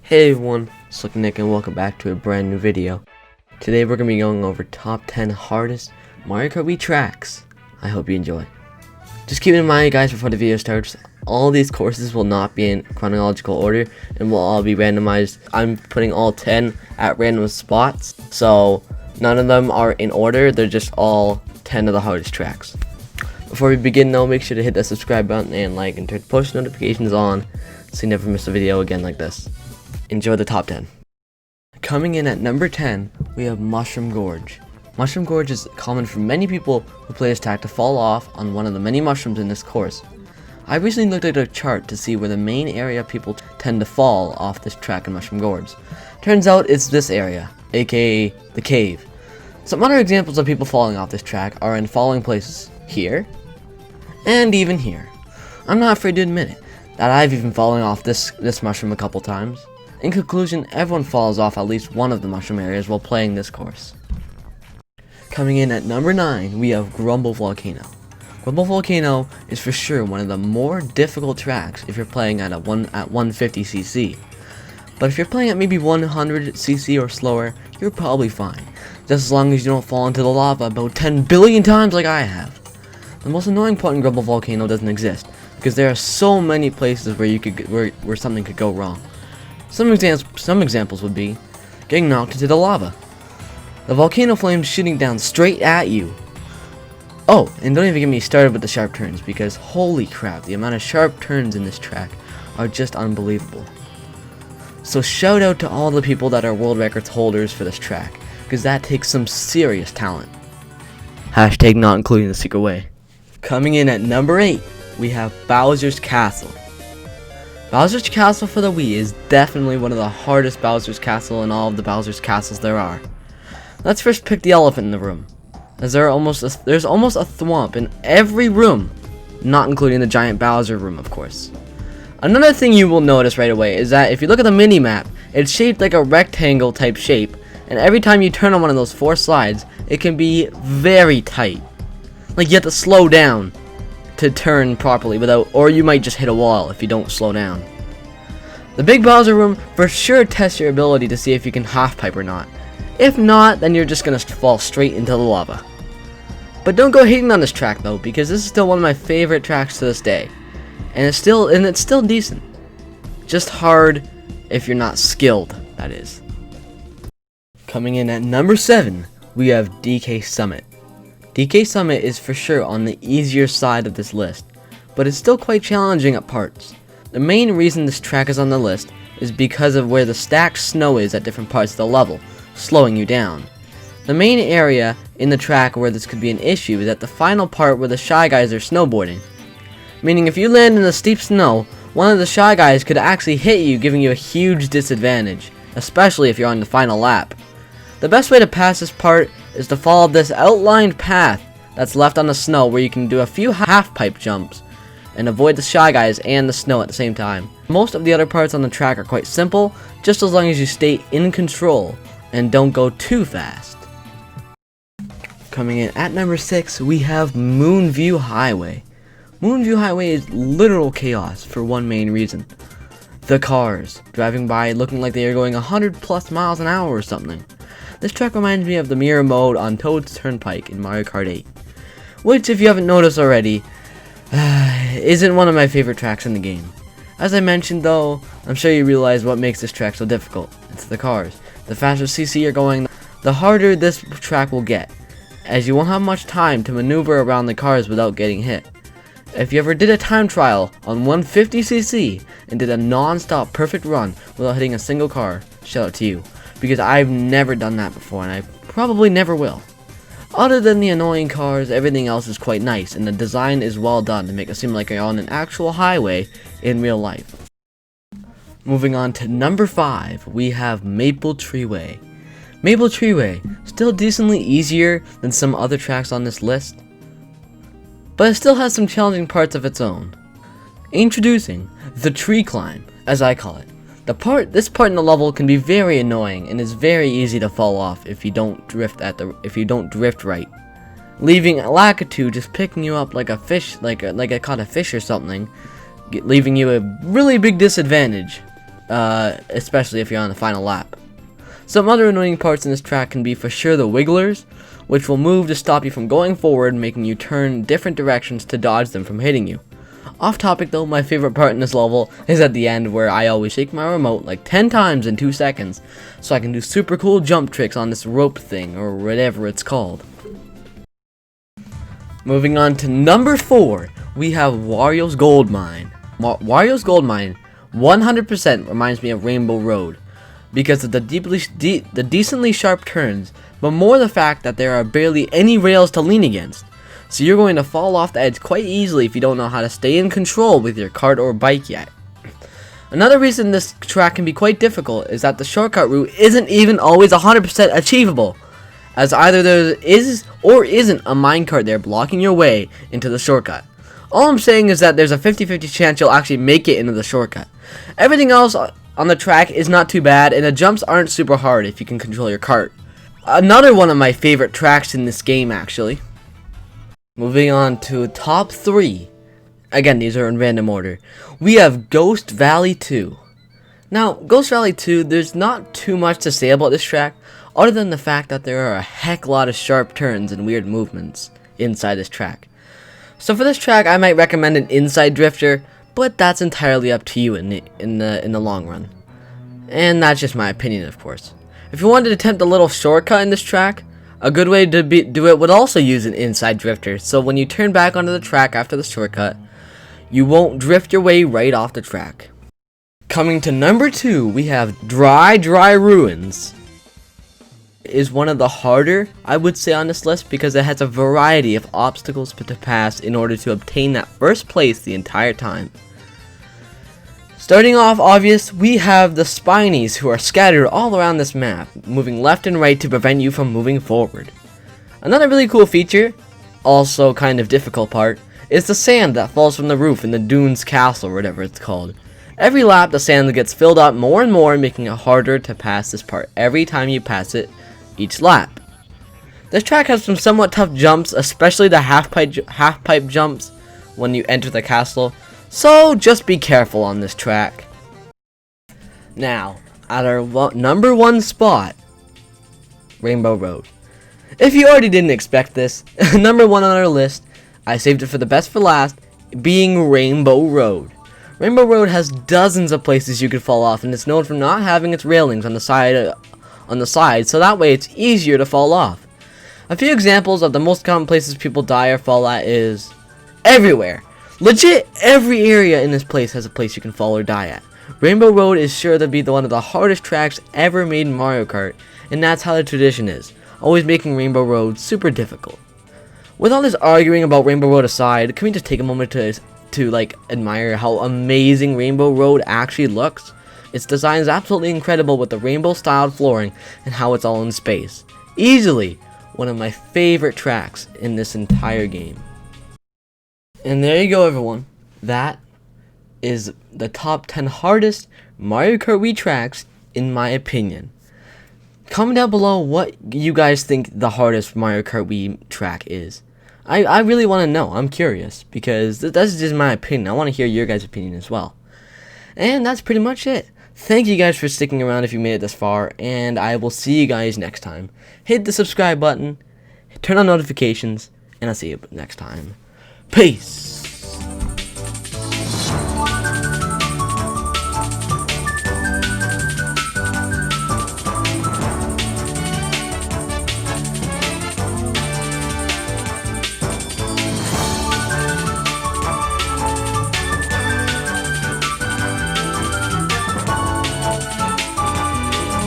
Hey everyone, it's Nick and welcome back to a brand new video. Today we're going to be going over top 10 hardest Mario Kart Wii tracks. I hope you enjoy. Just keep in mind guys, before the video starts, all these courses will not be in chronological order and will all be randomized. I'm putting all 10 at random spots, so none of them are in order, they're just all 10 of the hardest tracks. Before we begin though, make sure to hit that subscribe button and like and turn post notifications on so you never miss a video again like this. Enjoy the top 10. Coming in at number 10, we have Mushroom Gorge. Mushroom Gorge is common for many people who play this track to fall off on one of the many mushrooms in this course. I recently looked at a chart to see where the main area people tend to fall off this track in Mushroom Gorge. Turns out it's this area, aka the cave. Some other examples of people falling off this track are in following places: here, and even here. I'm not afraid to admit it, that I've even fallen off this mushroom a couple times. In conclusion, everyone falls off at least one of the mushroom areas while playing this course. Coming in at number 9, we have Grumble Volcano. Grumble Volcano is for sure one of the more difficult tracks if you're playing at 150cc. But if you're playing at maybe 100cc or slower, you're probably fine, just as long as you don't fall into the lava about 10 billion times like I have. The most annoying part in Grumble Volcano doesn't exist, because there are so many places where where something could go wrong. Some examples would be getting knocked into the lava, the volcano flames shooting down straight at you. Oh, and don't even get me started with the sharp turns, because holy crap, the amount of sharp turns in this track are just unbelievable. So shout out to all the people that are world records holders for this track, because that takes some serious talent. Hashtag not including the secret way. Coming in at number 8, we have Bowser's Castle. Bowser's Castle for the Wii is definitely one of the hardest Bowser's Castle in all of the Bowser's Castles there are. Let's first pick the elephant in the room, as there's almost a thwomp in every room, not including the giant Bowser room, of course. Another thing you will notice right away is that if you look at the mini-map, it's shaped like a rectangle type shape, and every time you turn on one of those 4 slides, it can be very tight. Like you have to slow down to turn properly or you might just hit a wall if you don't slow down. The big Bowser room for sure tests your ability to see if you can half pipe or not. If not, then you're just gonna fall straight into the lava. But don't go hating on this track though, because this is still one of my favorite tracks to this day. And it's still decent. Just hard if you're not skilled, that is. Coming in at number 7, we have DK Summit. DK Summit is for sure on the easier side of this list, but it's still quite challenging at parts. The main reason this track is on the list is because of where the stacked snow is at different parts of the level, slowing you down. The main area in the track where this could be an issue is at the final part where the Shy Guys are snowboarding. Meaning if you land in the steep snow, one of the Shy Guys could actually hit you, giving you a huge disadvantage, especially if you're on the final lap. The best way to pass this part is to follow this outlined path that's left on the snow, where you can do a few half-pipe jumps and avoid the Shy Guys and the snow at the same time. Most of the other parts on the track are quite simple, just as long as you stay in control and don't go too fast. Coming in at number 6, we have Moonview Highway. Moonview Highway is literal chaos for one main reason: the cars driving by looking like they are going 100+ miles an hour or something. This track reminds me of the mirror mode on Toad's Turnpike in Mario Kart 8, which, if you haven't noticed already, isn't one of my favorite tracks in the game. As I mentioned though, I'm sure you realize what makes this track so difficult. It's the cars. The faster CC you're going, the harder this track will get, as you won't have much time to maneuver around the cars without getting hit. If you ever did a time trial on 150cc and did a non-stop perfect run without hitting a single car, shout out to you, because I've never done that before and I probably never will. Other than the annoying cars, everything else is quite nice, and the design is well done to make it seem like you're on an actual highway in real life. Moving on to number 5, we have Maple Tree Way. Maple Tree Way, still decently easier than some other tracks on this list, but it still has some challenging parts of its own. Introducing the tree climb, as I call it. This part in the level can be very annoying and is very easy to fall off if you don't drift right, leaving Lakitu just picking you up like a fish, like I caught a fish or something, leaving you a really big disadvantage. especially if you're on the final lap. Some other annoying parts in this track can be for sure the wigglers, which will move to stop you from going forward, making you turn different directions to dodge them from hitting you. Off topic though, my favorite part in this level is at the end, where I always shake my remote like 10 times in 2 seconds, so I can do super cool jump tricks on this rope thing, or whatever it's called. Moving on to number 4, we have Wario's Goldmine. Wario's Goldmine 100% reminds me of Rainbow Road, because of the decently sharp turns, but more the fact that there are barely any rails to lean against. So you're going to fall off the edge quite easily if you don't know how to stay in control with your kart or bike yet. Another reason this track can be quite difficult is that the shortcut route isn't even always 100% achievable, as either there is or isn't a minecart there blocking your way into the shortcut. All I'm saying is that there's a 50-50 chance you'll actually make it into the shortcut. Everything else on the track is not too bad, and the jumps aren't super hard if you can control your kart. Another one of my favorite tracks in this game, actually. Moving on to top 3. Again, these are in random order. We have Ghost Valley 2. Now, Ghost Valley 2, there's not too much to say about this track, other than the fact that there are a heck lot of sharp turns and weird movements inside this track. So for this track, I might recommend an inside drifter, but that's entirely up to you in the long run. And that's just my opinion, of course. If you wanted to attempt a little shortcut in this track, a good way to do it would also use an inside drifter, so when you turn back onto the track after the shortcut, you won't drift your way right off the track. Coming to number 2, we have Dry Ruins. It is one of the harder, I would say, on this list, because it has a variety of obstacles to pass in order to obtain that first place the entire time. Starting off obvious, we have the Spinies, who are scattered all around this map, moving left and right to prevent you from moving forward. Another really cool feature, also kind of difficult part, is the sand that falls from the roof in the Dunes Castle, or whatever it's called. Every lap, the sand gets filled up more and more, making it harder to pass this part every time you pass it each lap. This track has some somewhat tough jumps, especially the half pipe jumps when you enter the castle, so just be careful on this track. Now, at our number 1 spot, Rainbow Road. If you already didn't expect this, number 1 on our list, I saved it for the best for last, being Rainbow Road. Rainbow Road has dozens of places you could fall off, and it's known for not having its railings on the side, so that way it's easier to fall off. A few examples of the most common places people die or fall at is everywhere. Legit, every area in this place has a place you can fall or die at. Rainbow Road is sure to be one of the hardest tracks ever made in Mario Kart, and that's how the tradition is, always making Rainbow Road super difficult. With all this arguing about Rainbow Road aside, can we just take a moment to admire how amazing Rainbow Road actually looks? Its design is absolutely incredible, with the rainbow styled flooring and how it's all in space. Easily one of my favorite tracks in this entire game. And there you go, everyone. That is the top 10 hardest Mario Kart Wii tracks in my opinion. Comment down below what you guys think the hardest Mario Kart Wii track is. I really want to know. I'm curious, because that's just my opinion. I want to hear your guys' opinion as well. And that's pretty much it. Thank you guys for sticking around if you made it this far, and I will see you guys next time. Hit the subscribe button, turn on notifications, and I'll see you next time. Peace!